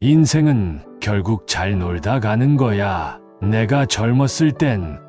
인생은 결국 잘 놀다 가는 거야. 내가 젊었을 땐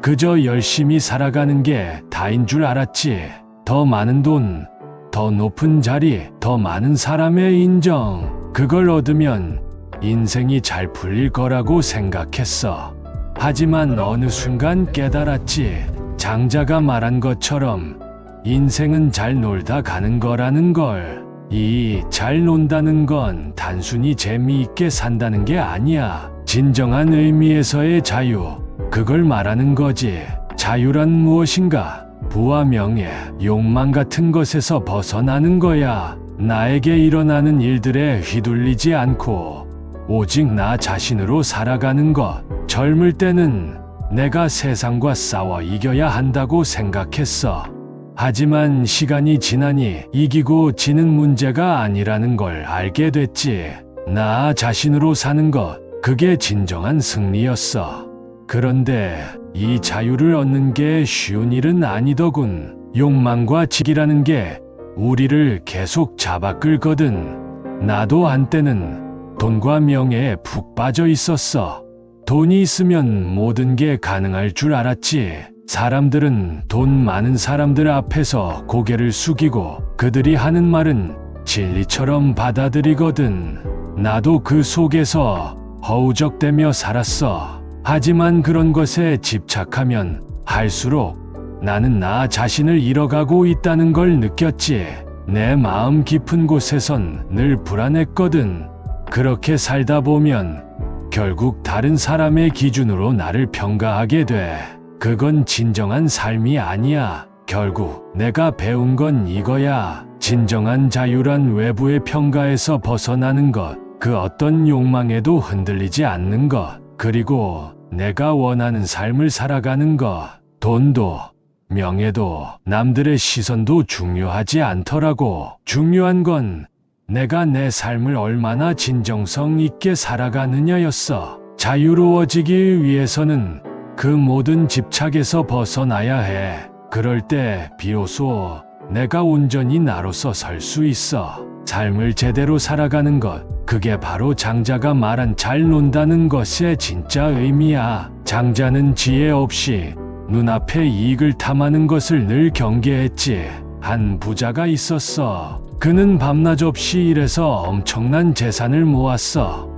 그저 열심히 살아가는 게 다인 줄 알았지. 더 많은 돈, 더 높은 자리, 더 많은 사람의 인정. 그걸 얻으면 인생이 잘 풀릴 거라고 생각했어. 하지만 어느 순간 깨달았지. 장자가 말한 것처럼 인생은 잘 놀다 가는 거라는 걸. 이 잘 논다는 건 단순히 재미있게 산다는 게 아니야. 진정한 의미에서의 자유, 그걸 말하는 거지. 자유란 무엇인가? 부와 명예, 욕망 같은 것에서 벗어나는 거야. 나에게 일어나는 일들에 휘둘리지 않고 오직 나 자신으로 살아가는 것. 젊을 때는 내가 세상과 싸워 이겨야 한다고 생각했어. 하지만 시간이 지나니 이기고 지는 문제가 아니라는 걸 알게 됐지. 나 자신으로 사는 것, 그게 진정한 승리였어. 그런데 이 자유를 얻는 게 쉬운 일은 아니더군. 욕망과 직이라는 게 우리를 계속 잡아 끌거든. 나도 한때는 돈과 명예에 푹 빠져 있었어. 돈이 있으면 모든 게 가능할 줄 알았지. 사람들은 돈 많은 사람들 앞에서 고개를 숙이고 그들이 하는 말은 진리처럼 받아들이거든. 나도 그 속에서 허우적대며 살았어. 하지만 그런 것에 집착하면 할수록 나는 나 자신을 잃어가고 있다는 걸 느꼈지. 내 마음 깊은 곳에선 늘 불안했거든. 그렇게 살다 보면 결국 다른 사람의 기준으로 나를 평가하게 돼. 그건 진정한 삶이 아니야. 결국 내가 배운 건 이거야. 진정한 자유란 외부의 평가에서 벗어나는 것, 그 어떤 욕망에도 흔들리지 않는 것, 그리고 내가 원하는 삶을 살아가는 것. 돈도 명예도 남들의 시선도 중요하지 않더라고. 중요한 건 내가 내 삶을 얼마나 진정성 있게 살아가느냐였어. 자유로워지기 위해서는 그 모든 집착에서 벗어나야 해. 그럴 때 비로소 내가 온전히 나로서 설 수 있어. 삶을 제대로 살아가는 것, 그게 바로 장자가 말한 잘 논다는 것의 진짜 의미야. 장자는 지혜 없이 눈앞의 이익을 탐하는 것을 늘 경계했지. 한 부자가 있었어. 그는 밤낮 없이 일해서 엄청난 재산을 모았어.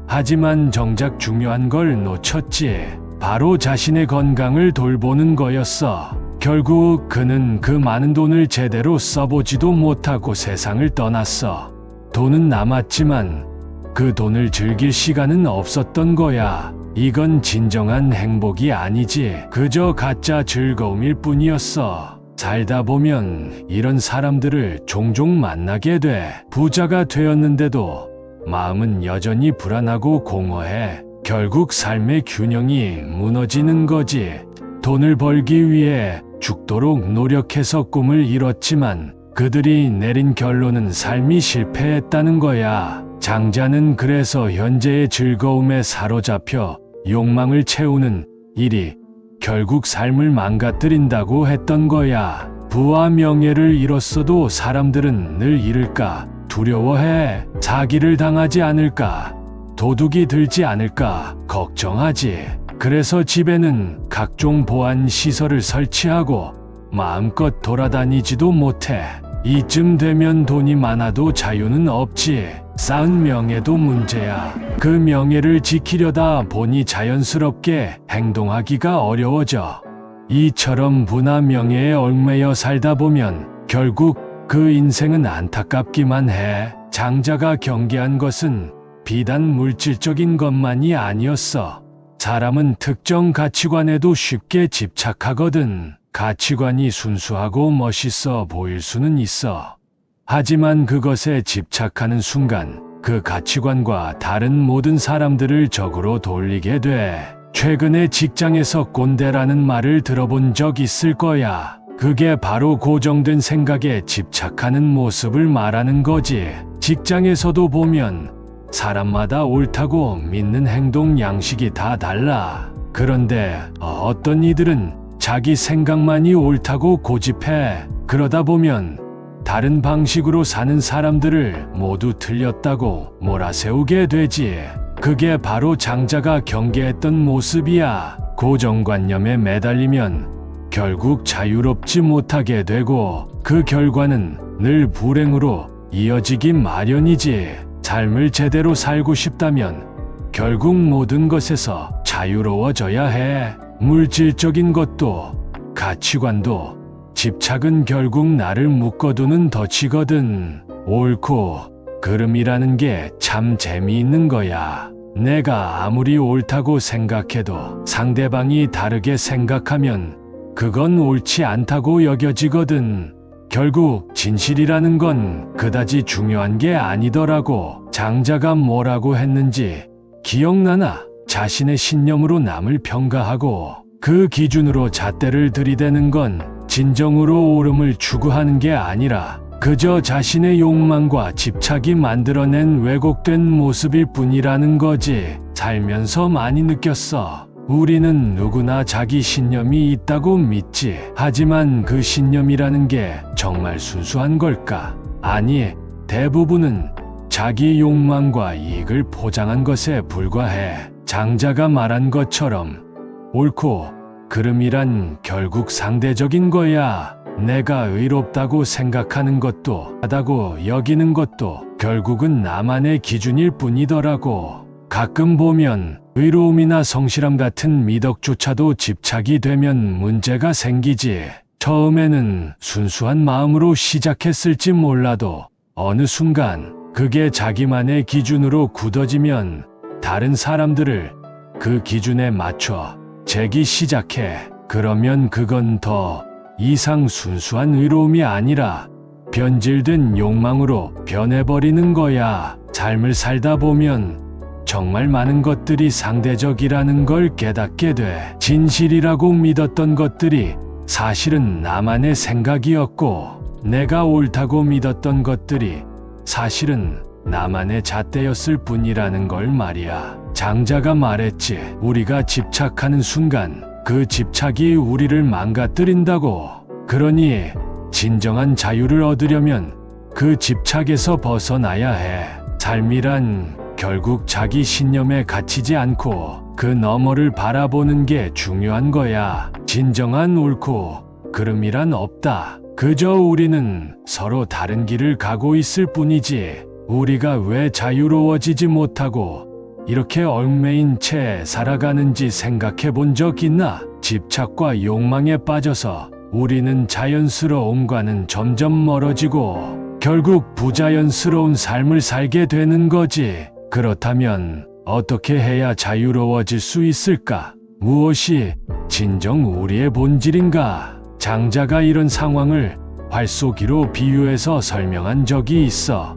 하지만 정작 중요한 걸 놓쳤지. 바로 자신의 건강을 돌보는 거였어. 결국 그는 그 많은 돈을 제대로 써보지도 못하고 세상을 떠났어. 돈은 남았지만 그 돈을 즐길 시간은 없었던 거야. 이건 진정한 행복이 아니지. 그저 가짜 즐거움일 뿐이었어. 살다 보면 이런 사람들을 종종 만나게 돼. 부자가 되었는데도 마음은 여전히 불안하고 공허해. 결국 삶의 균형이 무너지는 거지. 돈을 벌기 위해 죽도록 노력해서 꿈을 이뤘지만 그들이 내린 결론은 삶이 실패했다는 거야. 장자는 그래서 현재의 즐거움에 사로잡혀 욕망을 채우는 일이 결국 삶을 망가뜨린다고 했던 거야. 부와 명예를 잃었어도 사람들은 늘 잃을까 두려워해. 사기를 당하지 않을까, 도둑이 들지 않을까 걱정하지. 그래서 집에는 각종 보안 시설을 설치하고 마음껏 돌아다니지도 못해. 이쯤 되면 돈이 많아도 자유는 없지. 쌓은 명예도 문제야. 그 명예를 지키려다 보니 자연스럽게 행동하기가 어려워져. 이처럼 부나 명예에 얽매여 살다 보면 결국 그 인생은 안타깝기만 해. 장자가 경계한 것은 비단 물질적인 것만이 아니었어. 사람은 특정 가치관에도 쉽게 집착하거든. 가치관이 순수하고 멋있어 보일 수는 있어. 하지만 그것에 집착하는 순간 그 가치관과 다른 모든 사람들을 적으로 돌리게 돼. 최근에 직장에서 꼰대라는 말을 들어본 적 있을 거야. 그게 바로 고정된 생각에 집착하는 모습을 말하는 거지. 직장에서도 보면 사람마다 옳다고 믿는 행동 양식이 다 달라. 그런데 어떤 이들은 자기 생각만이 옳다고 고집해. 그러다 보면 다른 방식으로 사는 사람들을 모두 틀렸다고 몰아세우게 되지. 그게 바로 장자가 경계했던 모습이야. 고정관념에 매달리면 결국 자유롭지 못하게 되고 그 결과는 늘 불행으로 이어지기 마련이지. 삶을 제대로 살고 싶다면 결국 모든 것에서 자유로워져야 해. 물질적인 것도, 가치관도, 집착은 결국 나를 묶어두는 덫이거든. 옳고 그름이라는 게 참 재미있는 거야. 내가 아무리 옳다고 생각해도 상대방이 다르게 생각하면 그건 옳지 않다고 여겨지거든. 결국 진실이라는 건 그다지 중요한 게 아니더라고. 장자가 뭐라고 했는지 기억나나? 자신의 신념으로 남을 평가하고 그 기준으로 잣대를 들이대는 건 진정으로 옳음을 추구하는 게 아니라 그저 자신의 욕망과 집착이 만들어낸 왜곡된 모습일 뿐이라는 거지. 살면서 많이 느꼈어. 우리는 누구나 자기 신념이 있다고 믿지. 하지만 그 신념이라는 게 정말 순수한 걸까? 아니, 대부분은 자기 욕망과 이익을 포장한 것에 불과해. 장자가 말한 것처럼 옳고 그름이란 결국 상대적인 거야. 내가 의롭다고 생각하는 것도 하다고 여기는 것도 결국은 나만의 기준일 뿐이더라고. 가끔 보면 의로움이나 성실함 같은 미덕조차도 집착이 되면 문제가 생기지. 처음에는 순수한 마음으로 시작했을지 몰라도 어느 순간 그게 자기만의 기준으로 굳어지면 다른 사람들을 그 기준에 맞춰 재기 시작해. 그러면 그건 더 이상 순수한 의로움이 아니라 변질된 욕망으로 변해버리는 거야. 삶을 살다 보면 정말 많은 것들이 상대적이라는 걸 깨닫게 돼. 진실이라고 믿었던 것들이 사실은 나만의 생각이었고, 내가 옳다고 믿었던 것들이 사실은 나만의 잣대였을 뿐이라는 걸 말이야. 장자가 말했지. 우리가 집착하는 순간 그 집착이 우리를 망가뜨린다고. 그러니 진정한 자유를 얻으려면 그 집착에서 벗어나야 해. 삶이란 결국 자기 신념에 갇히지 않고 그 너머를 바라보는 게 중요한 거야. 진정한 옳고 그름이란 없다. 그저 우리는 서로 다른 길을 가고 있을 뿐이지. 우리가 왜 자유로워지지 못하고 이렇게 얽매인 채 살아가는지 생각해 본 적 있나? 집착과 욕망에 빠져서 우리는 자연스러움과는 점점 멀어지고 결국 부자연스러운 삶을 살게 되는 거지. 그렇다면 어떻게 해야 자유로워질 수 있을까? 무엇이 진정 우리의 본질인가? 장자가 이런 상황을 활쏘기로 비유해서 설명한 적이 있어.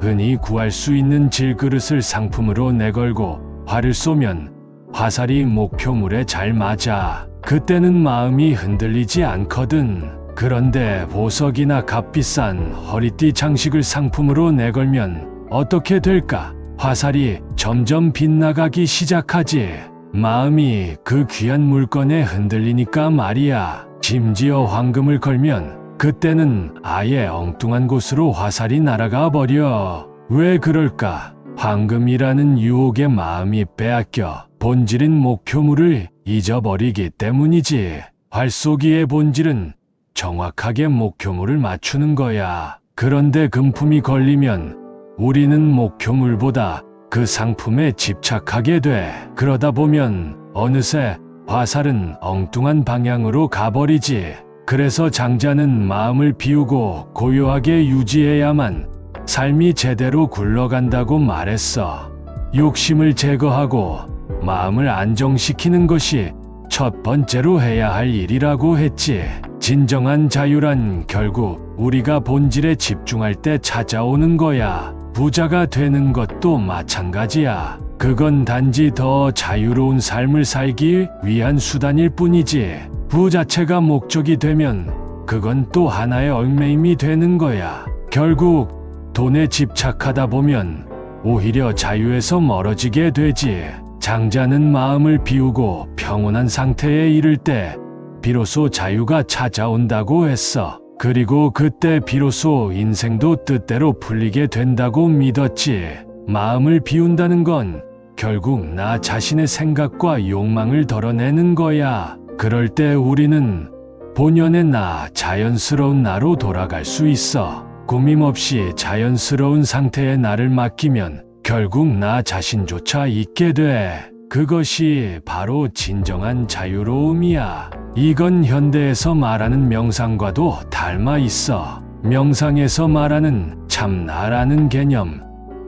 흔히 구할 수 있는 질그릇을 상품으로 내걸고 활을 쏘면 화살이 목표물에 잘 맞아. 그때는 마음이 흔들리지 않거든. 그런데 보석이나 값비싼 허리띠 장식을 상품으로 내걸면 어떻게 될까? 화살이 점점 빗나가기 시작하지. 마음이 그 귀한 물건에 흔들리니까 말이야. 심지어 황금을 걸면 그때는 아예 엉뚱한 곳으로 화살이 날아가 버려. 왜 그럴까? 황금이라는 유혹에 마음이 빼앗겨 본질인 목표물을 잊어버리기 때문이지. 활쏘기의 본질은 정확하게 목표물을 맞추는 거야. 그런데 금품이 걸리면 우리는 목표물보다 그 상품에 집착하게 돼. 그러다 보면 어느새 화살은 엉뚱한 방향으로 가버리지. 그래서 장자는 마음을 비우고 고요하게 유지해야만 삶이 제대로 굴러간다고 말했어. 욕심을 제거하고 마음을 안정시키는 것이 첫 번째로 해야 할 일이라고 했지. 진정한 자유란 결국 우리가 본질에 집중할 때 찾아오는 거야. 부자가 되는 것도 마찬가지야. 그건 단지 더 자유로운 삶을 살기 위한 수단일 뿐이지. 부 자체가 목적이 되면 그건 또 하나의 얽매임이 되는 거야. 결국 돈에 집착하다 보면 오히려 자유에서 멀어지게 되지. 장자는 마음을 비우고 평온한 상태에 이를 때 비로소 자유가 찾아온다고 했어. 그리고 그때 비로소 인생도 뜻대로 풀리게 된다고 믿었지. 마음을 비운다는 건 결국 나 자신의 생각과 욕망을 덜어내는 거야. 그럴 때 우리는 본연의 나, 자연스러운 나로 돌아갈 수 있어. 꾸밈 없이 자연스러운 상태의 나를 맡기면 결국 나 자신조차 잊게 돼. 그것이 바로 진정한 자유로움이야. 이건 현대에서 말하는 명상과도 닮아 있어. 명상에서 말하는 참 나라는 개념,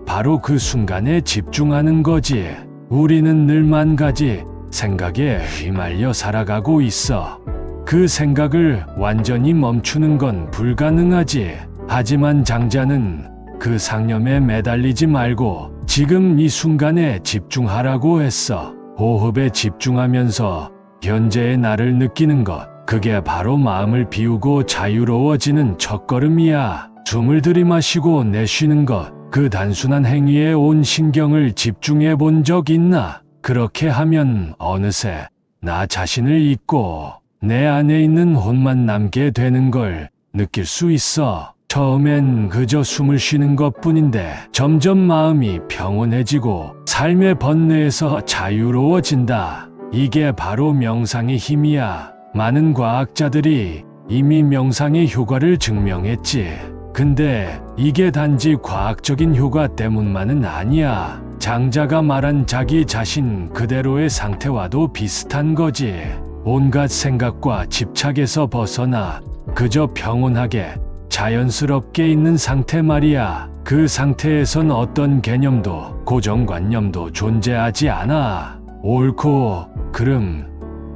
바로 그 순간에 집중하는 거지. 우리는 늘 만 가지 생각에 휘말려 살아가고 있어. 그 생각을 완전히 멈추는 건 불가능하지. 하지만 장자는 그 상념에 매달리지 말고 지금 이 순간에 집중하라고 했어. 호흡에 집중하면서 현재의 나를 느끼는 것, 그게 바로 마음을 비우고 자유로워지는 첫걸음이야. 숨을 들이마시고 내쉬는 것, 그 단순한 행위에 온 신경을 집중해 본 적 있나? 그렇게 하면 어느새 나 자신을 잊고 내 안에 있는 혼만 남게 되는 걸 느낄 수 있어. 처음엔 그저 숨을 쉬는 것뿐인데 점점 마음이 평온해지고 삶의 번뇌에서 자유로워진다. 이게 바로 명상의 힘이야. 많은 과학자들이 이미 명상의 효과를 증명했지. 근데 이게 단지 과학적인 효과 때문만은 아니야. 장자가 말한 자기 자신 그대로의 상태와도 비슷한 거지. 온갖 생각과 집착에서 벗어나 그저 평온하게 자연스럽게 있는 상태 말이야. 그 상태에선 어떤 개념도 고정관념도 존재하지 않아. 옳고 그름,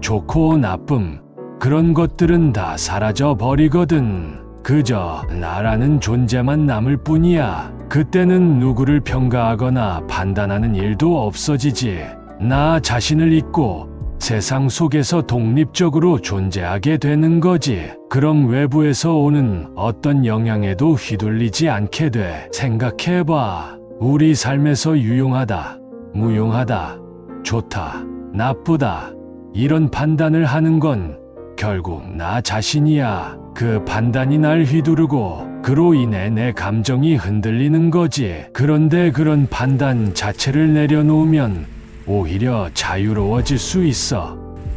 좋고 나쁨, 그런 것들은 다 사라져 버리거든. 그저 나라는 존재만 남을 뿐이야. 그때는 누구를 평가하거나 판단하는 일도 없어지지. 나 자신을 잊고 세상 속에서 독립적으로 존재하게 되는 거지. 그럼 외부에서 오는 어떤 영향에도 휘둘리지 않게 돼. 생각해봐. 우리 삶에서 유용하다, 무용하다, 좋다, 나쁘다, 이런 판단을 하는 건 결국 나 자신이야. 그 판단이 날 휘두르고 그로 인해 내 감정이 흔들리는 거지. 그런데 그런 판단 자체를 내려놓으면 오히려 자유로워질 수 있어.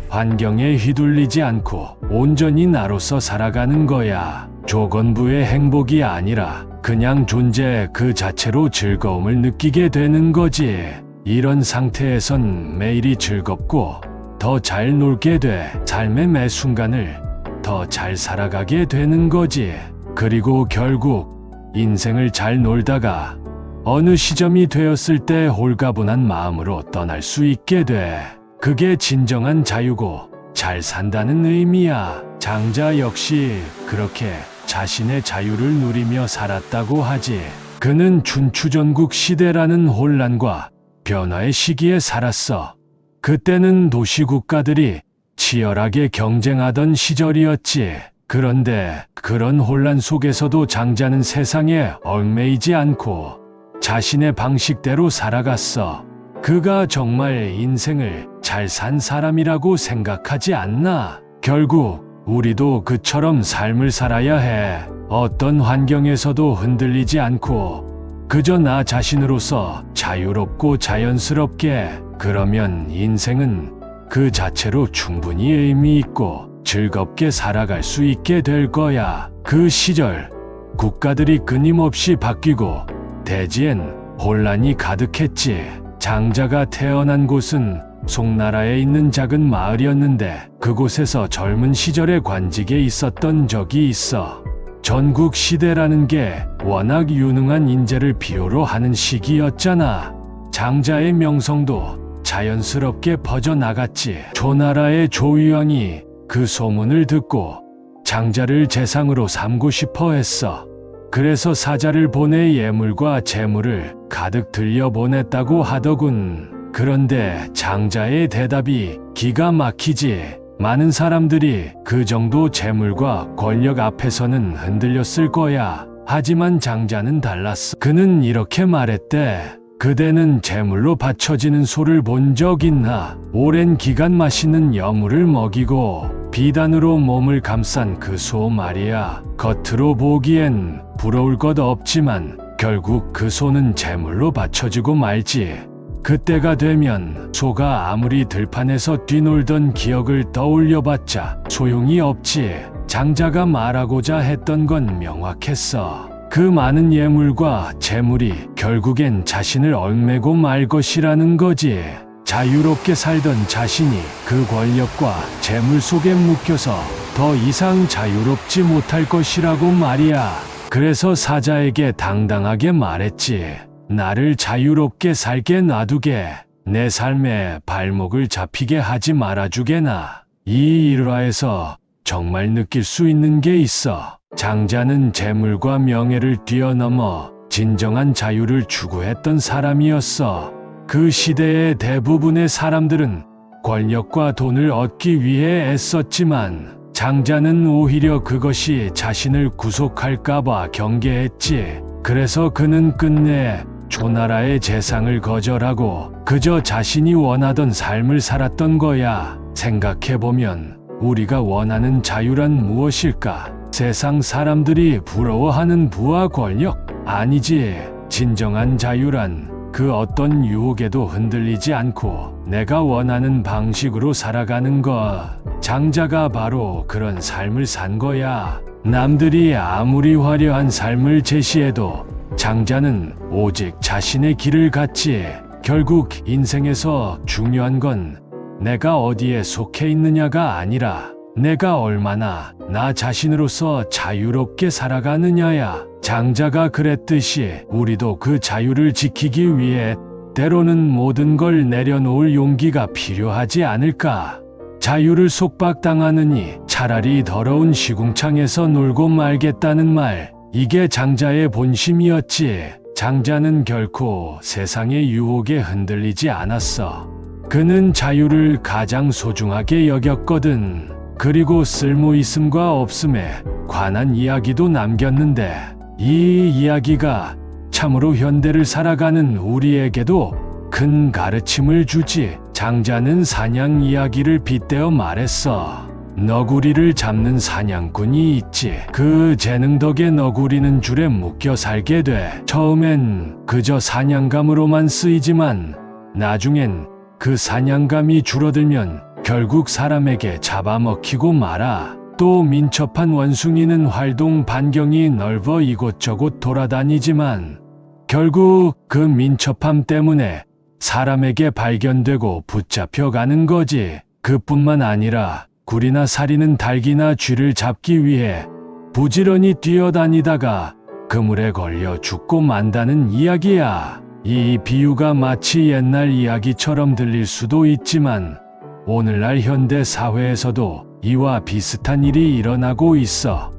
환경에 휘둘리지 않고 온전히 나로서 살아가는 거야. 조건부의 행복이 아니라 그냥 존재 그 자체로 즐거움을 느끼게 되는 거지. 이런 상태에선 매일이 즐겁고 더 잘 놀게 돼. 삶의 매 순간을 더 잘 살아가게 되는 거지. 그리고 결국 인생을 잘 놀다가 어느 시점이 되었을 때 홀가분한 마음으로 떠날 수 있게 돼. 그게 진정한 자유고 잘 산다는 의미야. 장자 역시 그렇게 자신의 자유를 누리며 살았다고 하지. 그는 춘추전국 시대라는 혼란과 변화의 시기에 살았어. 그때는 도시 국가들이 치열하게 경쟁하던 시절이었지. 그런데 그런 혼란 속에서도 장자는 세상에 얽매이지 않고 자신의 방식대로 살아갔어. 그가 정말 인생을 잘 산 사람이라고 생각하지 않나? 결국 우리도 그처럼 삶을 살아야 해. 어떤 환경에서도 흔들리지 않고 그저 나 자신으로서 자유롭고 자연스럽게. 그러면 인생은 그 자체로 충분히 의미 있고 즐겁게 살아갈 수 있게 될 거야. 그 시절 국가들이 끊임없이 바뀌고 대지엔 혼란이 가득했지. 장자가 태어난 곳은 송나라에 있는 작은 마을이었는데 그곳에서 젊은 시절에 관직에 있었던 적이 있어. 전국 시대라는 게 워낙 유능한 인재를 필요로 하는 시기였잖아. 장자의 명성도 자연스럽게 퍼져나갔지. 조나라의 조위왕이 그 소문을 듣고 장자를 재상으로 삼고 싶어 했어. 그래서 사자를 보내 예물과 재물을 가득 들여보냈다고 하더군. 그런데 장자의 대답이 기가 막히지. 많은 사람들이 그 정도 재물과 권력 앞에서는 흔들렸을 거야. 하지만 장자는 달랐어. 그는 이렇게 말했대. 그대는 재물로 바쳐지는 소를 본 적 있나? 오랜 기간 맛있는 여물을 먹이고 비단으로 몸을 감싼 그 소 말이야. 겉으로 보기엔 부러울 것 없지만 결국 그 소는 제물로 바쳐지고 말지. 그때가 되면 소가 아무리 들판에서 뛰놀던 기억을 떠올려봤자 소용이 없지. 장자가 말하고자 했던 건 명확했어. 그 많은 예물과 재물이 결국엔 자신을 얽매고 말 것이라는 거지. 자유롭게 살던 자신이 그 권력과 재물 속에 묶여서 더 이상 자유롭지 못할 것이라고 말이야. 그래서 사자에게 당당하게 말했지. 나를 자유롭게 살게 놔두게. 내 삶에 발목을 잡히게 하지 말아주게나. 이 일화에서 정말 느낄 수 있는 게 있어. 장자는 재물과 명예를 뛰어넘어 진정한 자유를 추구했던 사람이었어. 그 시대의 대부분의 사람들은 권력과 돈을 얻기 위해 애썼지만 장자는 오히려 그것이 자신을 구속할까봐 경계했지. 그래서 그는 끝내 조나라의 재상을 거절하고 그저 자신이 원하던 삶을 살았던 거야. 생각해보면 우리가 원하는 자유란 무엇일까? 세상 사람들이 부러워하는 부와 권력? 아니지. 진정한 자유란 그 어떤 유혹에도 흔들리지 않고 내가 원하는 방식으로 살아가는 것. 장자가 바로 그런 삶을 산 거야. 남들이 아무리 화려한 삶을 제시해도 장자는 오직 자신의 길을 갔지. 결국 인생에서 중요한 건 내가 어디에 속해 있느냐가 아니라 내가 얼마나 나 자신으로서 자유롭게 살아가느냐야. 장자가 그랬듯이 우리도 그 자유를 지키기 위해 때로는 모든 걸 내려놓을 용기가 필요하지 않을까. 자유를 속박당하느니 차라리 더러운 시궁창에서 놀고 말겠다는 말. 이게 장자의 본심이었지. 장자는 결코 세상의 유혹에 흔들리지 않았어. 그는 자유를 가장 소중하게 여겼거든. 그리고 쓸모있음과 없음에 관한 이야기도 남겼는데 이 이야기가 참으로 현대를 살아가는 우리에게도 큰 가르침을 주지. 장자는 사냥 이야기를 빗대어 말했어. 너구리를 잡는 사냥꾼이 있지. 그 재능 덕에 너구리는 줄에 묶여 살게 돼. 처음엔 그저 사냥감으로만 쓰이지만 나중엔 그 사냥감이 줄어들면 결국 사람에게 잡아먹히고 말아. 또 민첩한 원숭이는 활동 반경이 넓어 이곳저곳 돌아다니지만 결국 그 민첩함 때문에 사람에게 발견되고 붙잡혀가는 거지. 그뿐만 아니라 굴이나 사리는 닭이나 쥐를 잡기 위해 부지런히 뛰어다니다가 그물에 걸려 죽고 만다는 이야기야. 이 비유가 마치 옛날 이야기처럼 들릴 수도 있지만 오늘날 현대 사회에서도 이와 비슷한 일이 일어나고 있어.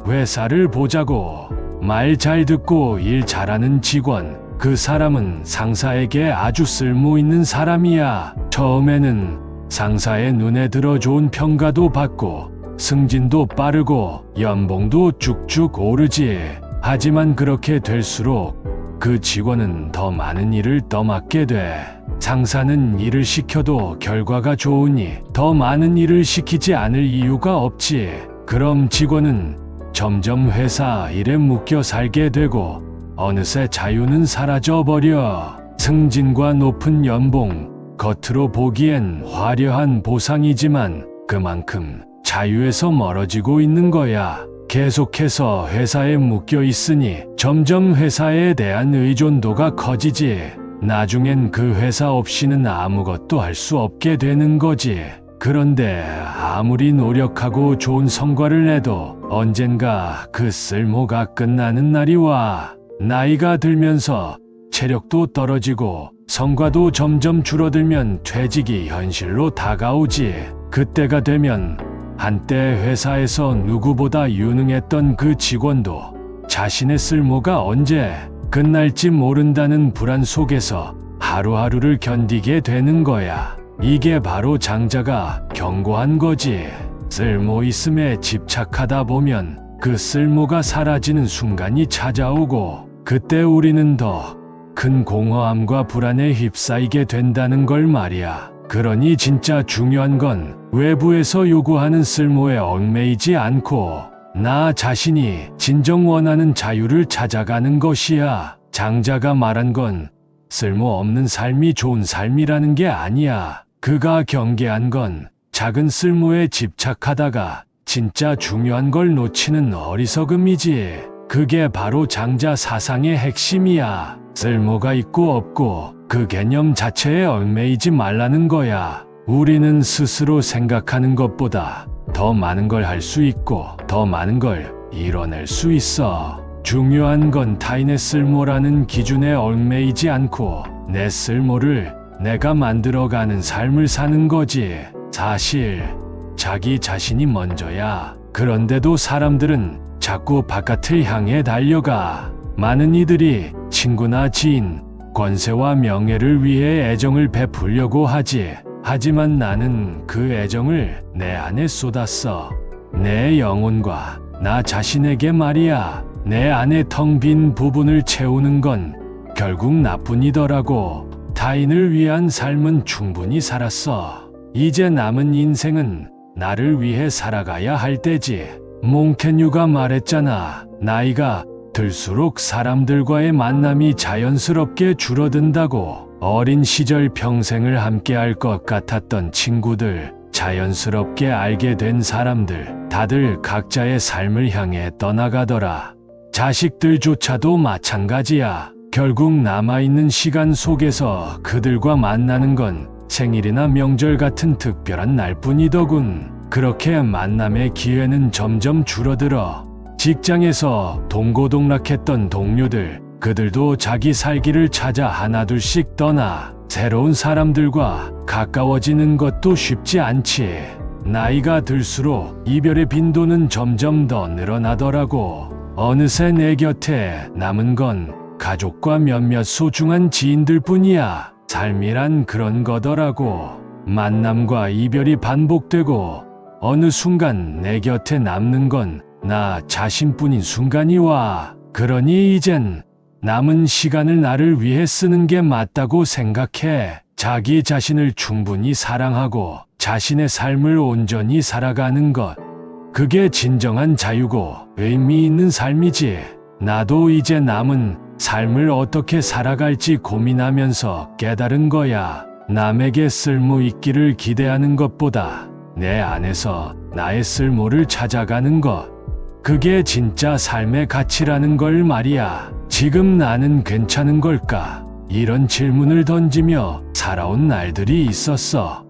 회사를 보자고. 말 잘 듣고 일 잘하는 직원. 그 사람은 상사에게 아주 쓸모있는 사람이야. 처음에는 상사의 눈에 들어 좋은 평가도 받고 승진도 빠르고 연봉도 쭉쭉 오르지. 하지만 그렇게 될수록 그 직원은 더 많은 일을 떠맡게 돼. 상사는 일을 시켜도 결과가 좋으니 더 많은 일을 시키지 않을 이유가 없지. 그럼 직원은 점점 회사 일에 묶여 살게 되고 어느새 자유는 사라져버려. 승진과 높은 연봉, 겉으로 보기엔 화려한 보상이지만 그만큼 자유에서 멀어지고 있는 거야. 계속해서 회사에 묶여 있으니 점점 회사에 대한 의존도가 커지지. 나중엔 그 회사 없이는 아무것도 할 수 없게 되는 거지. 그런데 아무리 노력하고 좋은 성과를 내도 언젠가 그 쓸모가 끝나는 날이 와. 나이가 들면서 체력도 떨어지고 성과도 점점 줄어들면 퇴직이 현실로 다가오지. 그때가 되면 한때 회사에서 누구보다 유능했던 그 직원도 자신의 쓸모가 언제 끝날지 모른다는 불안 속에서 하루하루를 견디게 되는 거야. 이게 바로 장자가 경고한 거지. 쓸모 있음에 집착하다 보면 그 쓸모가 사라지는 순간이 찾아오고 그때 우리는 더 큰 공허함과 불안에 휩싸이게 된다는 걸 말이야. 그러니 진짜 중요한 건 외부에서 요구하는 쓸모에 얽매이지 않고 나 자신이 진정 원하는 자유를 찾아가는 것이야. 장자가 말한 건 쓸모없는 삶이 좋은 삶이라는 게 아니야. 그가 경계한 건 작은 쓸모에 집착하다가 진짜 중요한 걸 놓치는 어리석음이지. 그게 바로 장자 사상의 핵심이야. 쓸모가 있고 없고 그 개념 자체에 얽매이지 말라는 거야. 우리는 스스로 생각하는 것보다 더 많은 걸 할 수 있고 더 많은 걸 이뤄낼 수 있어. 중요한 건 타인의 쓸모라는 기준에 얽매이지 않고 내 쓸모를 내가 만들어가는 삶을 사는 거지. 사실 자기 자신이 먼저야. 그런데도 사람들은 자꾸 바깥을 향해 달려가. 많은 이들이 친구나 지인, 권세와 명예를 위해 애정을 베풀려고 하지. 하지만 나는 그 애정을 내 안에 쏟았어. 내 영혼과 나 자신에게 말이야. 내 안에 텅 빈 부분을 채우는 건 결국 나뿐이더라고. 타인을 위한 삶은 충분히 살았어. 이제 남은 인생은 나를 위해 살아가야 할 때지. 몽케뉴가 말했잖아. 나이가 들수록 사람들과의 만남이 자연스럽게 줄어든다고. 어린 시절 평생을 함께할 것 같았던 친구들, 자연스럽게 알게 된 사람들, 다들 각자의 삶을 향해 떠나가더라. 자식들조차도 마찬가지야. 결국 남아있는 시간 속에서 그들과 만나는 건 생일이나 명절 같은 특별한 날뿐이더군. 그렇게 만남의 기회는 점점 줄어들어. 직장에서 동고동락했던 동료들, 그들도 자기 살기를 찾아 하나둘씩 떠나 새로운 사람들과 가까워지는 것도 쉽지 않지. 나이가 들수록 이별의 빈도는 점점 더 늘어나더라고. 어느새 내 곁에 남은 건 가족과 몇몇 소중한 지인들 뿐이야. 삶이란 그런 거더라고. 만남과 이별이 반복되고 어느 순간 내 곁에 남는 건 나 자신뿐인 순간이 와. 그러니 이젠 남은 시간을 나를 위해 쓰는 게 맞다고 생각해. 자기 자신을 충분히 사랑하고 자신의 삶을 온전히 살아가는 것. 그게 진정한 자유고 의미 있는 삶이지. 나도 이제 남은 삶을 어떻게 살아갈지 고민하면서 깨달은 거야. 남에게 쓸모 있기를 기대하는 것보다 내 안에서 나의 쓸모를 찾아가는 것. 그게 진짜 삶의 가치라는 걸 말이야. 지금 나는 괜찮은 걸까? 이런 질문을 던지며 살아온 날들이 있었어.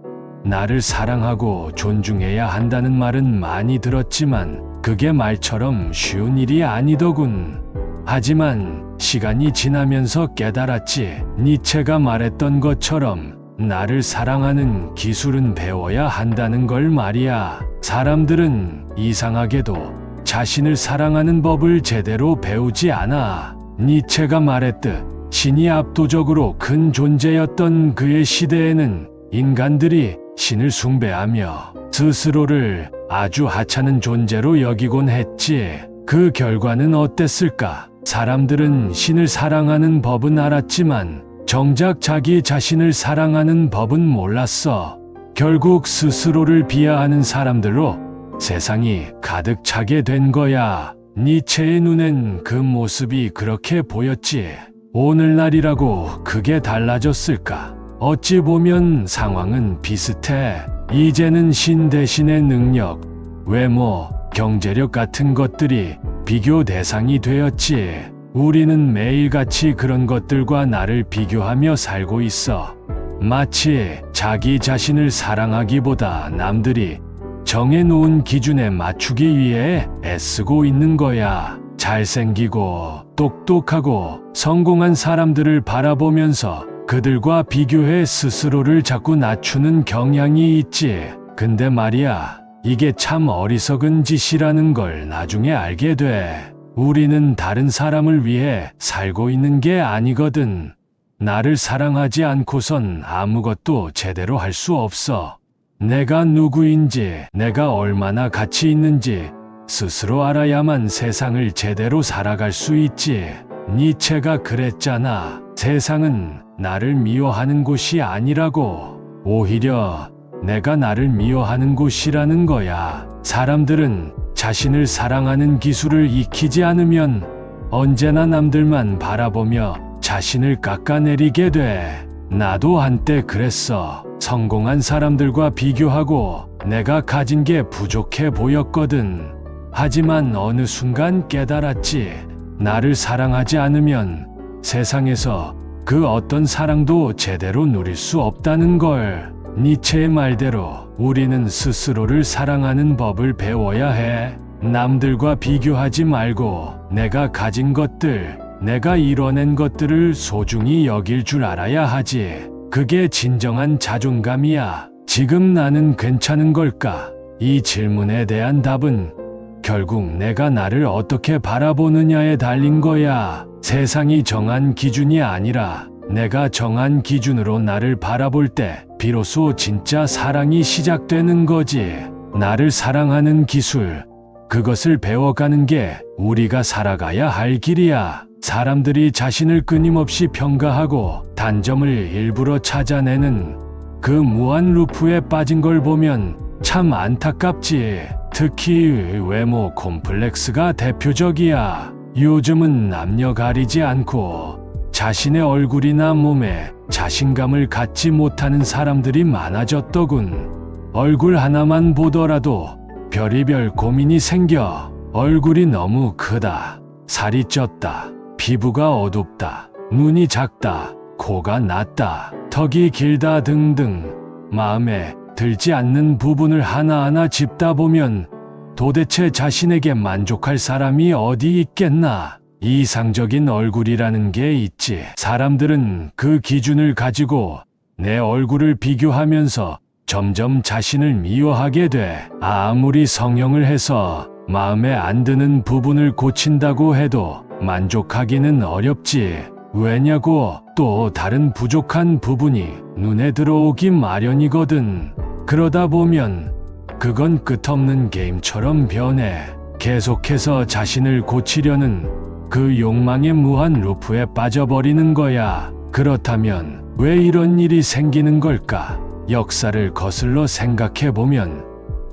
나를 사랑하고 존중해야 한다는 말은 많이 들었지만 그게 말처럼 쉬운 일이 아니더군. 하지만 시간이 지나면서 깨달았지. 니체가 말했던 것처럼 나를 사랑하는 기술은 배워야 한다는 걸 말이야. 사람들은 이상하게도 자신을 사랑하는 법을 제대로 배우지 않아. 니체가 말했듯 신이 압도적으로 큰 존재였던 그의 시대에는 인간들이 신을 숭배하며 스스로를 아주 하찮은 존재로 여기곤 했지. 그 결과는 어땠을까? 사람들은 신을 사랑하는 법은 알았지만 정작 자기 자신을 사랑하는 법은 몰랐어. 결국 스스로를 비하하는 사람들로 세상이 가득 차게 된 거야. 니체의 눈엔 그 모습이 그렇게 보였지. 오늘날이라고 그게 달라졌을까? 어찌 보면 상황은 비슷해. 이제는 신 대신의 능력, 외모, 경제력 같은 것들이 비교 대상이 되었지. 우리는 매일같이 그런 것들과 나를 비교하며 살고 있어. 마치 자기 자신을 사랑하기보다 남들이 정해놓은 기준에 맞추기 위해 애쓰고 있는 거야. 잘생기고 똑똑하고 성공한 사람들을 바라보면서 그들과 비교해 스스로를 자꾸 낮추는 경향이 있지. 근데 말이야, 이게 참 어리석은 짓이라는 걸 나중에 알게 돼. 우리는 다른 사람을 위해 살고 있는 게 아니거든. 나를 사랑하지 않고선 아무것도 제대로 할 수 없어. 내가 누구인지, 내가 얼마나 가치 있는지 스스로 알아야만 세상을 제대로 살아갈 수 있지. 니체가 그랬잖아. 세상은 나를 미워하는 곳이 아니라고. 오히려 내가 나를 미워하는 곳이라는 거야. 사람들은 자신을 사랑하는 기술을 익히지 않으면 언제나 남들만 바라보며 자신을 깎아내리게 돼. 나도 한때 그랬어. 성공한 사람들과 비교하고 내가 가진 게 부족해 보였거든. 하지만 어느 순간 깨달았지. 나를 사랑하지 않으면 세상에서 그 어떤 사랑도 제대로 누릴 수 없다는 걸. 니체의 말대로 우리는 스스로를 사랑하는 법을 배워야 해. 남들과 비교하지 말고 내가 가진 것들, 내가 이뤄낸 것들을 소중히 여길 줄 알아야 하지. 그게 진정한 자존감이야. 지금 나는 괜찮은 걸까? 이 질문에 대한 답은 결국 내가 나를 어떻게 바라보느냐에 달린 거야. 세상이 정한 기준이 아니라 내가 정한 기준으로 나를 바라볼 때 비로소 진짜 사랑이 시작되는 거지. 나를 사랑하는 기술, 그것을 배워가는 게 우리가 살아가야 할 길이야. 사람들이 자신을 끊임없이 평가하고 단점을 일부러 찾아내는 그 무한 루프에 빠진 걸 보면 참 안타깝지. 특히 외모 콤플렉스가 대표적이야. 요즘은 남녀 가리지 않고 자신의 얼굴이나 몸에 자신감을 갖지 못하는 사람들이 많아졌더군. 얼굴 하나만 보더라도 별의별 고민이 생겨. 얼굴이 너무 크다, 살이 쪘다, 피부가 어둡다, 눈이 작다, 코가 낮다, 턱이 길다 등등 마음에 들지 않는 부분을 하나하나 짚다 보면 도대체 자신에게 만족할 사람이 어디 있겠나. 이상적인 얼굴이라는 게 있지. 사람들은 그 기준을 가지고 내 얼굴을 비교하면서 점점 자신을 미워하게 돼. 아무리 성형을 해서 마음에 안 드는 부분을 고친다고 해도 만족하기는 어렵지. 왜냐고? 또 다른 부족한 부분이 눈에 들어오기 마련이거든. 그러다 보면 그건 끝없는 게임처럼 변해. 계속해서 자신을 고치려는 그 욕망의 무한 루프에 빠져버리는 거야. 그렇다면 왜 이런 일이 생기는 걸까? 역사를 거슬러 생각해보면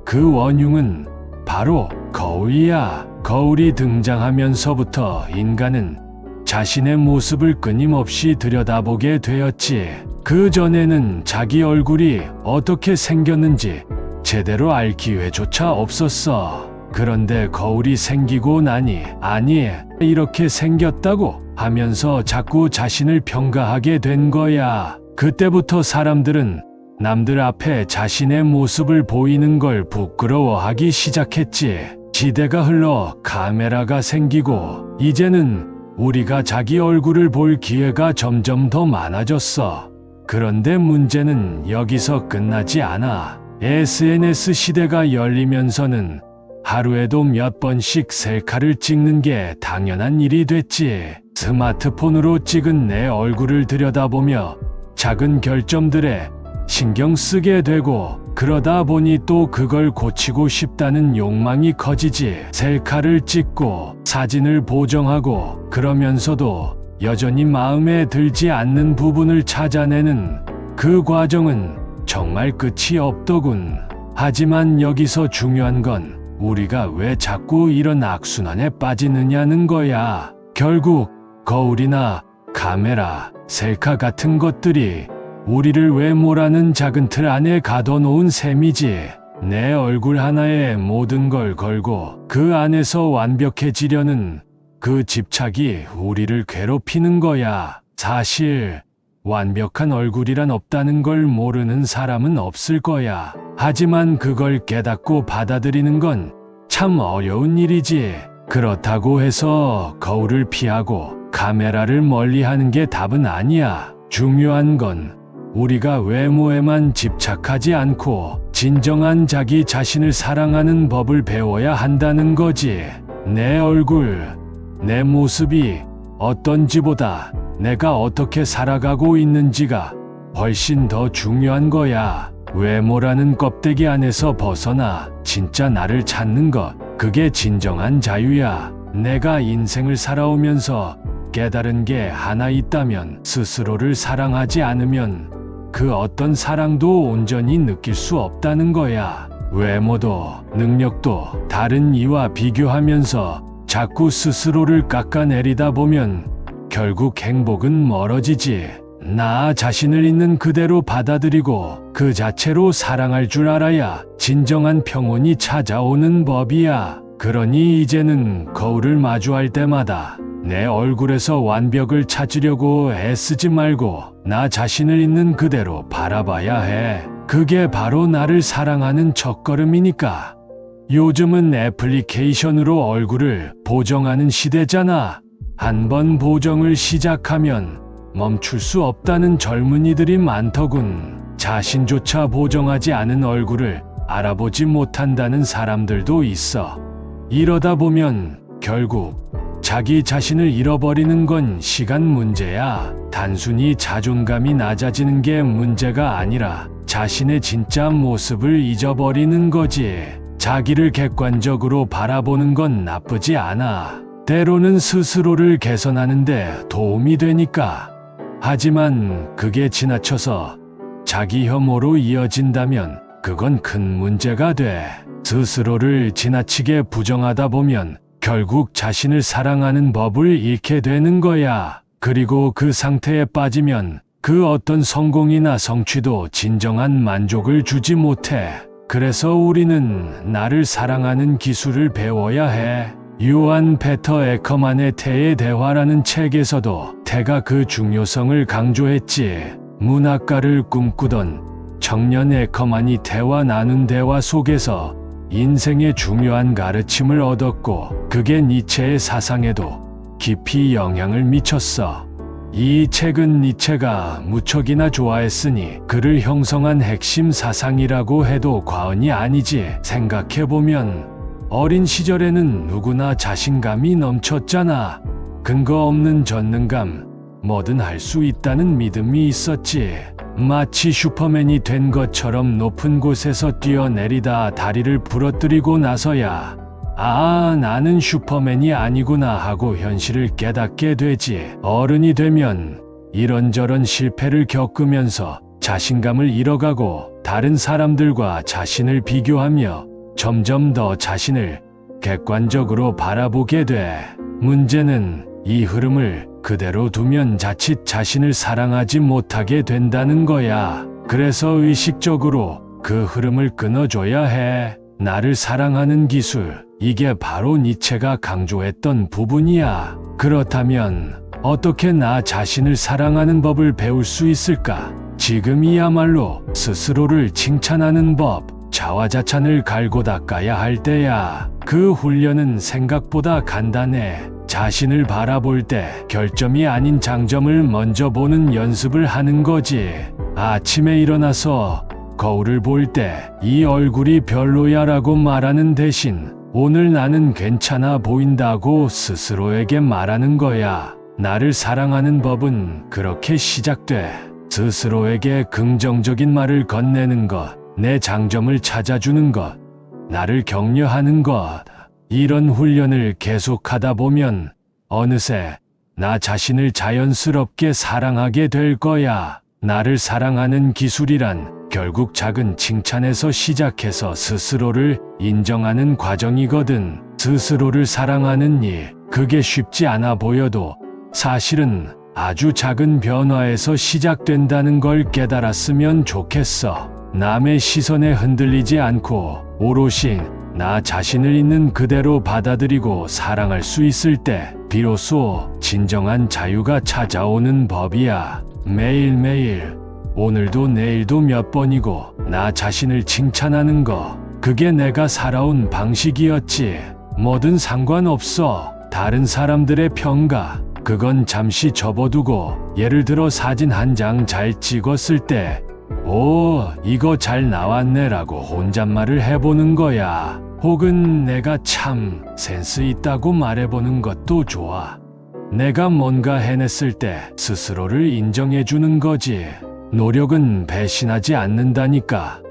그 원흉은 바로 거울이야. 거울이 등장하면서부터 인간은 자신의 모습을 끊임없이 들여다보게 되었지. 그 전에는 자기 얼굴이 어떻게 생겼는지 제대로 알 기회조차 없었어. 그런데 거울이 생기고 나니, 아니, 이렇게 생겼다고 하면서 자꾸 자신을 평가하게 된 거야. 그때부터 사람들은 남들 앞에 자신의 모습을 보이는 걸 부끄러워하기 시작했지. 시대가 흘러 카메라가 생기고 이제는 우리가 자기 얼굴을 볼 기회가 점점 더 많아졌어. 그런데 문제는 여기서 끝나지 않아. SNS 시대가 열리면서는 하루에도 몇 번씩 셀카를 찍는 게 당연한 일이 됐지. 스마트폰으로 찍은 내 얼굴을 들여다보며 작은 결점들에 신경 쓰게 되고, 그러다 보니 또 그걸 고치고 싶다는 욕망이 커지지. 셀카를 찍고 사진을 보정하고 그러면서도 여전히 마음에 들지 않는 부분을 찾아내는 그 과정은 정말 끝이 없더군. 하지만 여기서 중요한 건 우리가 왜 자꾸 이런 악순환에 빠지느냐는 거야. 결국 거울이나 카메라, 셀카 같은 것들이 우리를 외모라는 작은 틀 안에 가둬놓은 셈이지. 내 얼굴 하나에 모든 걸 걸고 그 안에서 완벽해지려는 그 집착이 우리를 괴롭히는 거야. 사실 완벽한 얼굴이란 없다는 걸 모르는 사람은 없을 거야. 하지만 그걸 깨닫고 받아들이는 건 참 어려운 일이지. 그렇다고 해서 거울을 피하고 카메라를 멀리하는 게 답은 아니야. 중요한 건 우리가 외모에만 집착하지 않고 진정한 자기 자신을 사랑하는 법을 배워야 한다는 거지. 내 얼굴, 내 모습이 어떤지보다 내가 어떻게 살아가고 있는지가 훨씬 더 중요한 거야. 외모라는 껍데기 안에서 벗어나 진짜 나를 찾는 것, 그게 진정한 자유야. 내가 인생을 살아오면서 깨달은 게 하나 있다면 스스로를 사랑하지 않으면 그 어떤 사랑도 온전히 느낄 수 없다는 거야. 외모도 능력도 다른 이와 비교하면서 자꾸 스스로를 깎아내리다 보면 결국 행복은 멀어지지. 나 자신을 있는 그대로 받아들이고 그 자체로 사랑할 줄 알아야 진정한 평온이 찾아오는 법이야. 그러니 이제는 거울을 마주할 때마다 내 얼굴에서 완벽을 찾으려고 애쓰지 말고 나 자신을 있는 그대로 바라봐야 해. 그게 바로 나를 사랑하는 첫걸음이니까. 요즘은 애플리케이션으로 얼굴을 보정하는 시대잖아. 한번 보정을 시작하면 멈출 수 없다는 젊은이들이 많더군. 자신조차 보정하지 않은 얼굴을 알아보지 못한다는 사람들도 있어. 이러다 보면 결국 자기 자신을 잃어버리는 건 시간 문제야. 단순히 자존감이 낮아지는 게 문제가 아니라 자신의 진짜 모습을 잊어버리는 거지. 자기를 객관적으로 바라보는 건 나쁘지 않아. 때로는 스스로를 개선하는 데 도움이 되니까. 하지만 그게 지나쳐서 자기 혐오로 이어진다면 그건 큰 문제가 돼. 스스로를 지나치게 부정하다 보면 결국 자신을 사랑하는 법을 잃게 되는 거야. 그리고 그 상태에 빠지면 그 어떤 성공이나 성취도 진정한 만족을 주지 못해. 그래서 우리는 나를 사랑하는 기술을 배워야 해. 요한 페터 에커만의 태의 대화라는 책에서도 태가 그 중요성을 강조했지. 문학가를 꿈꾸던 청년 에커만이 태와 나눈 대화 속에서 인생의 중요한 가르침을 얻었고 그게 니체의 사상에도 깊이 영향을 미쳤어. 이 책은 니체가 무척이나 좋아했으니 그를 형성한 핵심 사상이라고 해도 과언이 아니지. 생각해보면 어린 시절에는 누구나 자신감이 넘쳤잖아. 근거 없는 전능감, 뭐든 할 수 있다는 믿음이 있었지. 마치 슈퍼맨이 된 것처럼 높은 곳에서 뛰어내리다 다리를 부러뜨리고 나서야 아, 나는 슈퍼맨이 아니구나 하고 현실을 깨닫게 되지. 어른이 되면 이런저런 실패를 겪으면서 자신감을 잃어가고 다른 사람들과 자신을 비교하며 점점 더 자신을 객관적으로 바라보게 돼. 문제는 이 흐름을 그대로 두면 자칫 자신을 사랑하지 못하게 된다는 거야. 그래서 의식적으로 그 흐름을 끊어줘야 해. 나를 사랑하는 기술, 이게 바로 니체가 강조했던 부분이야. 그렇다면 어떻게 나 자신을 사랑하는 법을 배울 수 있을까? 지금이야말로 스스로를 칭찬하는 법, 자화자찬을 갈고 닦아야 할 때야. 그 훈련은 생각보다 간단해. 자신을 바라볼 때 결점이 아닌 장점을 먼저 보는 연습을 하는 거지. 아침에 일어나서 거울을 볼 때 이 얼굴이 별로야 라고 말하는 대신 오늘 나는 괜찮아 보인다고 스스로에게 말하는 거야. 나를 사랑하는 법은 그렇게 시작돼. 스스로에게 긍정적인 말을 건네는 것, 내 장점을 찾아주는 것, 나를 격려하는 것. 이런 훈련을 계속하다 보면 어느새 나 자신을 자연스럽게 사랑하게 될 거야. 나를 사랑하는 기술이란 결국 작은 칭찬에서 시작해서 스스로를 인정하는 과정이거든. 스스로를 사랑하는 일, 그게 쉽지 않아 보여도 사실은 아주 작은 변화에서 시작된다는 걸 깨달았으면 좋겠어. 남의 시선에 흔들리지 않고 오롯이 나 자신을 있는 그대로 받아들이고 사랑할 수 있을 때 비로소 진정한 자유가 찾아오는 법이야. 매일매일, 오늘도 내일도 몇 번이고 나 자신을 칭찬하는 거, 그게 내가 살아온 방식이었지. 뭐든 상관없어. 다른 사람들의 평가, 그건 잠시 접어두고 예를 들어 사진 한 장 잘 찍었을 때 오, 이거 잘 나왔네 라고 혼잣말을 해보는 거야. 혹은 내가 참 센스 있다고 말해보는 것도 좋아. 내가 뭔가 해냈을 때 스스로를 인정해주는 거지. 노력은 배신하지 않는다니까.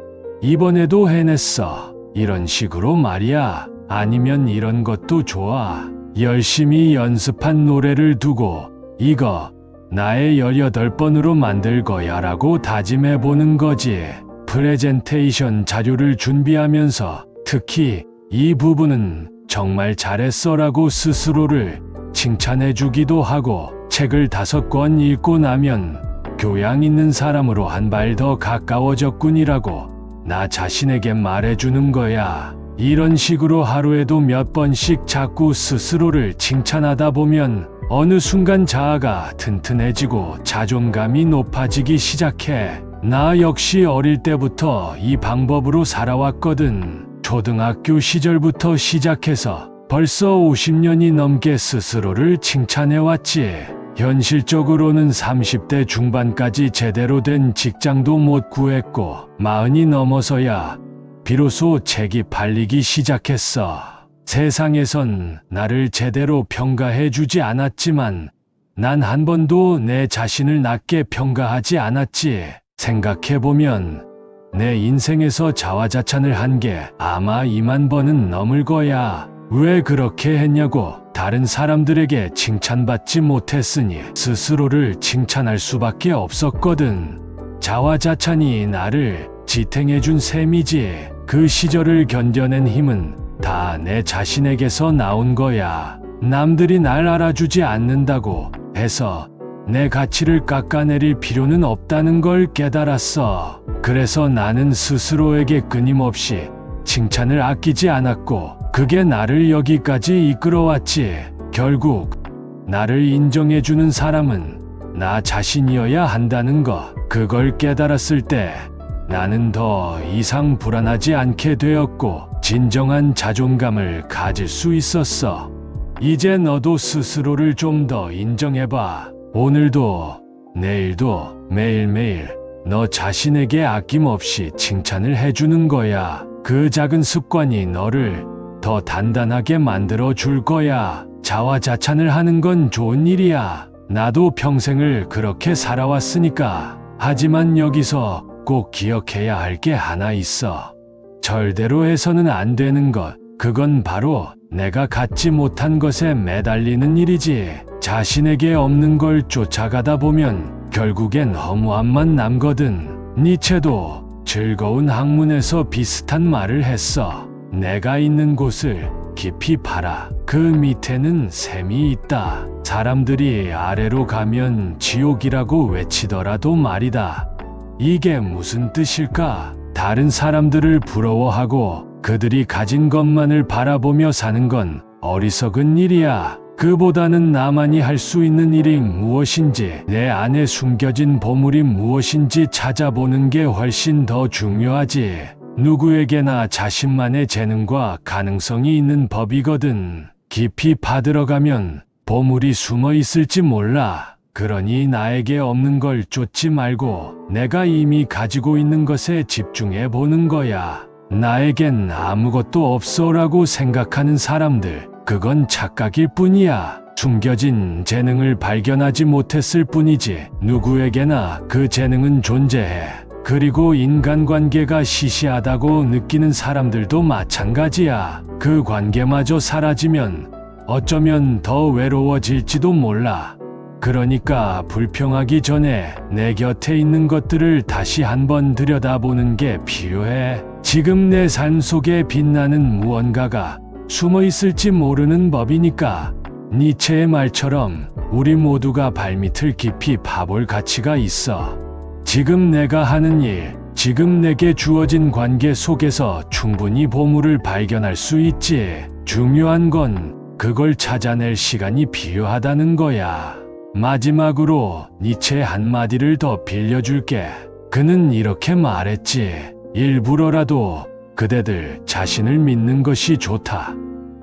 이번에도 해냈어. 이런 식으로 말이야. 아니면 이런 것도 좋아. 열심히 연습한 노래를 두고 이거 나의 18번으로 만들 거야 라고 다짐해 보는 거지. 프레젠테이션 자료를 준비하면서 특히 이 부분은 정말 잘했어 라고 스스로를 칭찬해 주기도 하고, 책을 5권 읽고 나면 교양 있는 사람으로 한 발 더 가까워졌군이라고 나 자신에게 말해주는 거야. 이런 식으로 하루에도 몇 번씩 자꾸 스스로를 칭찬하다 보면 어느 순간 자아가 튼튼해지고 자존감이 높아지기 시작해. 나 역시 어릴 때부터 이 방법으로 살아왔거든. 초등학교 시절부터 시작해서 벌써 50년이 넘게 스스로를 칭찬해왔지. 현실적으로는 30대 중반까지 제대로 된 직장도 못 구했고 40이 넘어서야 비로소 책이 팔리기 시작했어. 세상에선 나를 제대로 평가해주지 않았지만 난 한 번도 내 자신을 낮게 평가하지 않았지. 생각해보면 내 인생에서 자화자찬을 한 게 아마 2만 번은 넘을 거야. 왜 그렇게 했냐고. 다른 사람들에게 칭찬받지 못했으니 스스로를 칭찬할 수밖에 없었거든. 자화자찬이 나를 지탱해준 셈이지. 그 시절을 견뎌낸 힘은 다 내 자신에게서 나온 거야. 남들이 날 알아주지 않는다고 해서 내 가치를 깎아내릴 필요는 없다는 걸 깨달았어. 그래서 나는 스스로에게 끊임없이 칭찬을 아끼지 않았고, 그게 나를 여기까지 이끌어왔지. 결국 나를 인정해주는 사람은 나 자신이어야 한다는 것. 그걸 깨달았을 때 나는 더 이상 불안하지 않게 되었고 진정한 자존감을 가질 수 있었어. 이제 너도 스스로를 좀 더 인정해봐. 오늘도 내일도 매일매일 너 자신에게 아낌없이 칭찬을 해주는 거야. 그 작은 습관이 너를 더 단단하게 만들어 줄 거야. 자화자찬을 하는 건 좋은 일이야. 나도 평생을 그렇게 살아왔으니까. 하지만 여기서 꼭 기억해야 할 게 하나 있어. 절대로 해서는 안 되는 것. 그건 바로 내가 갖지 못한 것에 매달리는 일이지. 자신에게 없는 걸 쫓아가다 보면 결국엔 허무함만 남거든. 니체도 즐거운 학문에서 비슷한 말을 했어. 내가 있는 곳을 깊이 봐라. 그 밑에는 샘이 있다. 사람들이 아래로 가면 지옥이라고 외치더라도 말이다. 이게 무슨 뜻일까? 다른 사람들을 부러워하고 그들이 가진 것만을 바라보며 사는 건 어리석은 일이야. 그보다는 나만이 할 수 있는 일이 무엇인지, 내 안에 숨겨진 보물이 무엇인지 찾아보는 게 훨씬 더 중요하지. 누구에게나 자신만의 재능과 가능성이 있는 법이거든. 깊이 파들어가면 보물이 숨어 있을지 몰라. 그러니 나에게 없는 걸 쫓지 말고 내가 이미 가지고 있는 것에 집중해 보는 거야. 나에겐 아무것도 없어라고 생각하는 사람들, 그건 착각일 뿐이야. 숨겨진 재능을 발견하지 못했을 뿐이지. 누구에게나 그 재능은 존재해. 그리고 인간관계가 시시하다고 느끼는 사람들도 마찬가지야. 그 관계마저 사라지면 어쩌면 더 외로워질지도 몰라. 그러니까 불평하기 전에 내 곁에 있는 것들을 다시 한번 들여다보는 게 필요해. 지금 내 삶 속에 빛나는 무언가가 숨어 있을지 모르는 법이니까. 니체의 말처럼 우리 모두가 발밑을 깊이 파볼 가치가 있어. 지금 내가 하는 일, 지금 내게 주어진 관계 속에서 충분히 보물을 발견할 수 있지. 중요한 건 그걸 찾아낼 시간이 필요하다는 거야. 마지막으로 니체 한마디를 더 빌려줄게. 그는 이렇게 말했지. 일부러라도 그대들 자신을 믿는 것이 좋다.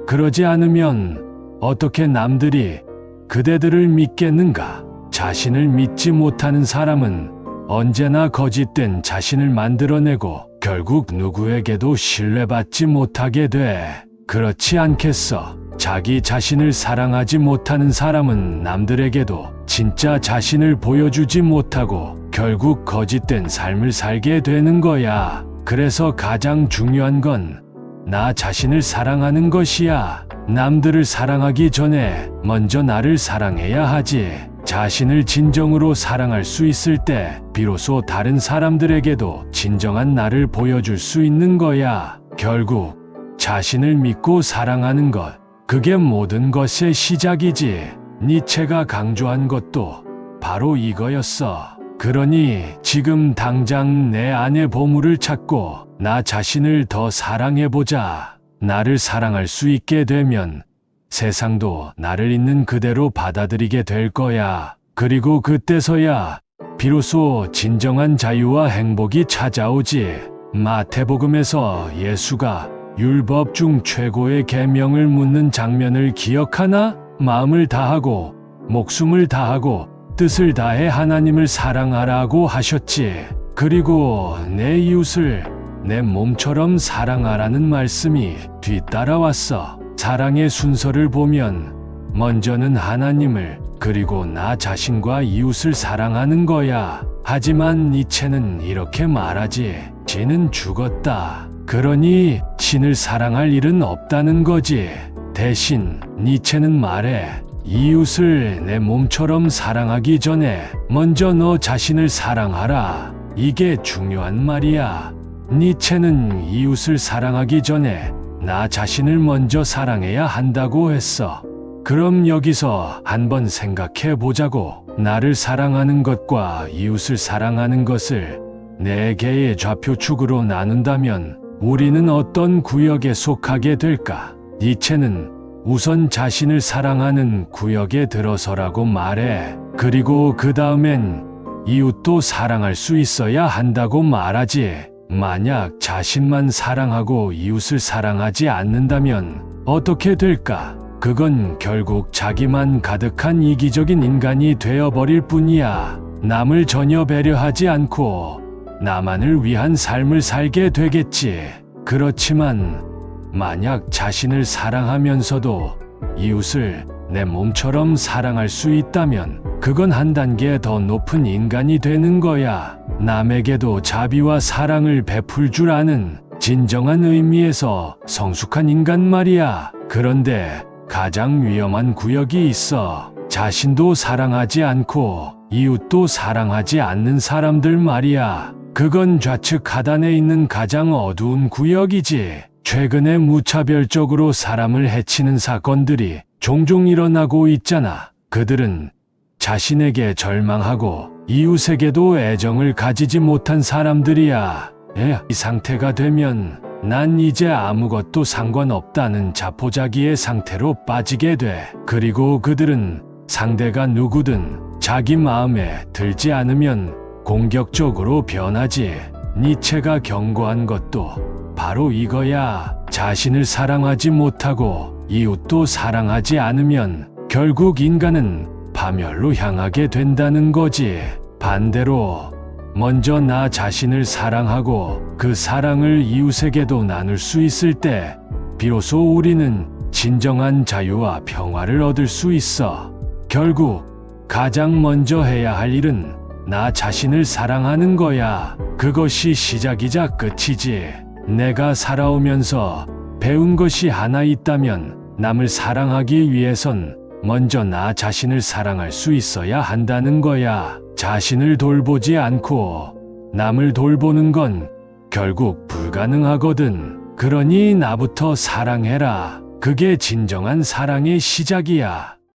그러지 않으면 어떻게 남들이 그대들을 믿겠는가? 자신을 믿지 못하는 사람은 언제나 거짓된 자신을 만들어내고 결국 누구에게도 신뢰받지 못하게 돼. 그렇지 않겠어? 자기 자신을 사랑하지 못하는 사람은 남들에게도 진짜 자신을 보여주지 못하고 결국 거짓된 삶을 살게 되는 거야. 그래서 가장 중요한 건 나 자신을 사랑하는 것이야. 남들을 사랑하기 전에 먼저 나를 사랑해야 하지. 자신을 진정으로 사랑할 수 있을 때 비로소 다른 사람들에게도 진정한 나를 보여줄 수 있는 거야. 결국 자신을 믿고 사랑하는 것, 그게 모든 것의 시작이지. 니체가 강조한 것도 바로 이거였어. 그러니 지금 당장 내 안의 보물을 찾고 나 자신을 더 사랑해보자. 나를 사랑할 수 있게 되면 세상도 나를 있는 그대로 받아들이게 될 거야. 그리고 그때서야 비로소 진정한 자유와 행복이 찾아오지. 마태복음에서 예수가 율법 중 최고의 계명을 묻는 장면을 기억하나? 마음을 다하고 목숨을 다하고 뜻을 다해 하나님을 사랑하라고 하셨지. 그리고 내 이웃을 내 몸처럼 사랑하라는 말씀이 뒤따라왔어. 사랑의 순서를 보면 먼저는 하나님을, 그리고 나 자신과 이웃을 사랑하는 거야. 하지만 니체는 이렇게 말하지. 신은 죽었다. 그러니 신을 사랑할 일은 없다는 거지. 대신 니체는 말해. 이웃을 내 몸처럼 사랑하기 전에 먼저 너 자신을 사랑하라. 이게 중요한 말이야. 니체는 이웃을 사랑하기 전에 나 자신을 먼저 사랑해야 한다고 했어. 그럼 여기서 한번 생각해 보자고. 나를 사랑하는 것과 이웃을 사랑하는 것을 네 개의 좌표축으로 나눈다면 우리는 어떤 구역에 속하게 될까? 니체는 우선 자신을 사랑하는 구역에 들어서라고 말해. 그리고 그 다음엔 이웃도 사랑할 수 있어야 한다고 말하지. 만약 자신만 사랑하고 이웃을 사랑하지 않는다면 어떻게 될까? 그건 결국 자기만 가득한 이기적인 인간이 되어버릴 뿐이야. 남을 전혀 배려하지 않고 나만을 위한 삶을 살게 되겠지. 그렇지만 만약 자신을 사랑하면서도 이웃을 내 몸처럼 사랑할 수 있다면 그건 한 단계 더 높은 인간이 되는 거야. 남에게도 자비와 사랑을 베풀 줄 아는 진정한 의미에서 성숙한 인간 말이야. 그런데 가장 위험한 구역이 있어. 자신도 사랑하지 않고 이웃도 사랑하지 않는 사람들 말이야. 그건 좌측 하단에 있는 가장 어두운 구역이지. 최근에 무차별적으로 사람을 해치는 사건들이 종종 일어나고 있잖아. 그들은 자신에게 절망하고 이웃에게도 애정을 가지지 못한 사람들이야. 이 상태가 되면 난 이제 아무것도 상관없다는 자포자기의 상태로 빠지게 돼. 그리고 그들은 상대가 누구든 자기 마음에 들지 않으면 공격적으로 변하지. 니체가 경고한 것도 바로 이거야. 자신을 사랑하지 못하고 이웃도 사랑하지 않으면 결국 인간은 파멸로 향하게 된다는 거지. 반대로 먼저 나 자신을 사랑하고 그 사랑을 이웃에게도 나눌 수 있을 때 비로소 우리는 진정한 자유와 평화를 얻을 수 있어. 결국 가장 먼저 해야 할 일은 나 자신을 사랑하는 거야. 그것이 시작이자 끝이지. 내가 살아오면서 배운 것이 하나 있다면 남을 사랑하기 위해선 먼저 나 자신을 사랑할 수 있어야 한다는 거야. 자신을 돌보지 않고 남을 돌보는 건 결국 불가능하거든. 그러니 나부터 사랑해라. 그게 진정한 사랑의 시작이야.